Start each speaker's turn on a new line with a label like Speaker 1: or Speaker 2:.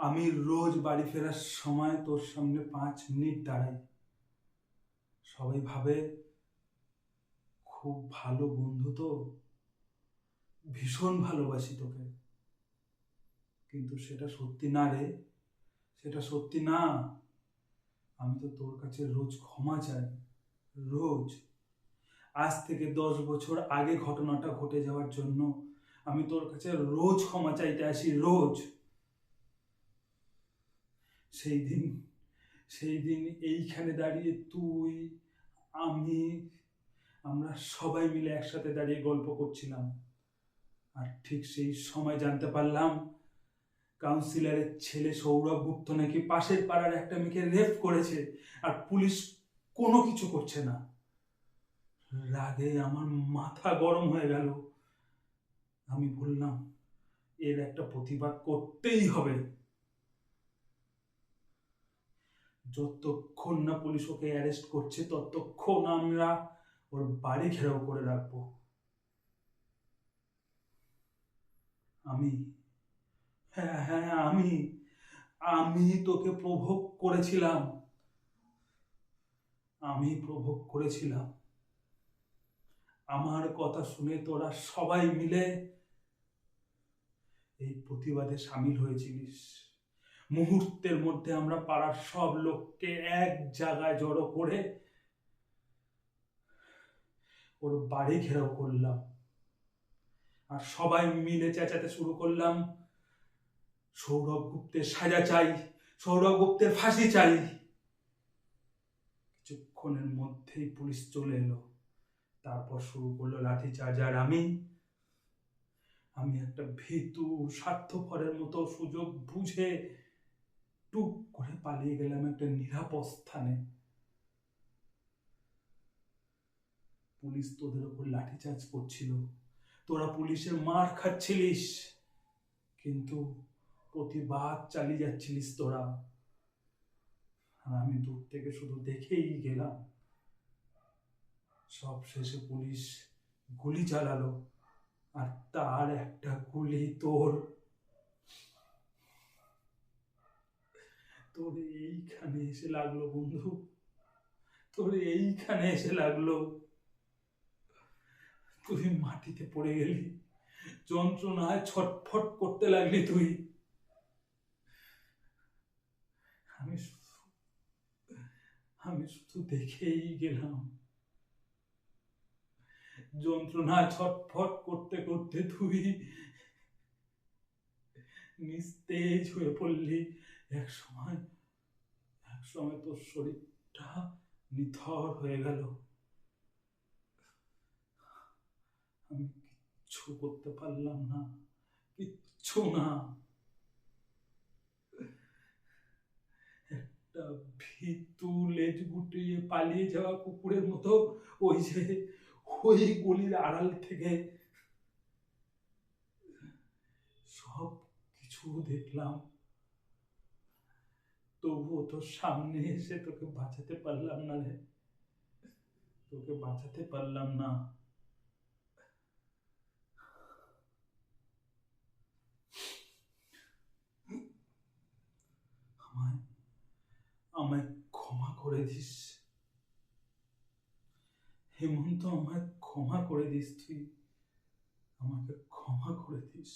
Speaker 1: আমি রোজ বাড়ি ফেরার সময় তোর সামনে 5 মিনিট দাঁড়াই। সবাই ভাবে খুব ভালো বন্ধু, তো ভীষণ ভালোবাসি তোকে, কিন্তু সেটা সত্যি না রে, সেটা সত্যি না। আমি তো তোর কাছে রোজ ক্ষমা চাই, রোজ। আজ থেকে 10 বছর আগে ঘটনাটা ঘটে যাওয়ার জন্য আমি তোর কাছে রোজ ক্ষমা চাইতে আসি, রোজ। সেই দিন সেই দিন এইখানে দাঁড়িয়ে তুই, আমি, আমরা সবাই মিলে একসাথে দাঁড়িয়ে গল্প করছিলাম। আর ঠিক সেই সময় জানতে পারলাম কাউন্সিলরের ছেলে সৌরভ গুপ্ত নাকি পাশের পাড়ার একটা মেয়েকে রেপ করেছে, আর পুলিশ কোনো কিছু করছে না। রাগে আমার মাথা গরম হয়ে গেল। আমি বললাম, এর একটা প্রতিবাদ করতেই হবে। যতক্ষণ না পুলিশ ওকে অ্যারেস্ট করছে ততক্ষণ আমরা ওর বাড়ি ঘেরাও করে রাখবো। আমি, হ্যাঁ হ্যাঁ, আমি আমি তোকে প্রভোগ করেছিলাম, আমি প্রভোগ করেছিলাম। আমার কথা শুনে তোরা সবাই মিলে এই প্রতিবাদে সামিল হয়েছিলিস। মুহূর্তের মধ্যে আমরা পাড়ার সব লোককে এক জায়গায় জড়ো করে ওর বাড়ি ঘেরাও করলাম, আর সবাই মিলে চেঁচাতে শুরু করলাম, সৌরভ গুপ্তের সাজা চাই, সৌরভ গুপ্তের ফাঁসি চাই। কিছুক্ষণের মধ্যেই পুলিশ চলে এলো। তারপর শুরু করলো লাঠিচার্জ। আর আমি একটা ভীতু স্বার্থপরের মতো সুযোগ বুঝে টুক করে পালিয়ে গেলাম একটা নিরাপদ স্থানে। পুলিশ তোদের ওপর লাঠিচার্জ করছিল, তোরা পুলিশের মার খাচ্ছিলিস, কিন্তু প্রতিবাদ চালিয়ে যাচ্ছিলিস তোরা। আর আমি দূর থেকে শুধু দেখেই গেলাম। সব শেষে পুলিশ গুলি চালালো, আর তার একটা গুলি তোর তোর এইখানে এসে লাগলো বন্ধু, তোর এইখানে এসে লাগলো। তুই মাটিতে পড়ে গেলি, যন্ত্রণায় ছটফট করতে লাগলি তুই। আমি শুধু আমি শুধু দেখেই গেলাম। যন্ত্রণায় ছটফট করতে করতে তুই নিস্তেজ হয়ে পড়লি। এক সময় তোর শরীরটা নিথর হয়ে গেল। আমি কিচ্ছু করতে পারলাম না, কিচ্ছু না। একটা ভীতু লেজ গুটিয়ে পালিয়ে যাওয়া কুকুরের মতো ওই গলির আড়াল থেকে সব কিছু দেখলাম, তবুও তোর সামনে এসে তোকে বাঁচাতে পারলাম না রে, তোকে বাঁচাতে পারলাম না। আমায় আমায় ক্ষমা করে দিস হেমন্ত, আমায় ক্ষমা করে দিস তুই, আমাকে ক্ষমা করে দিস।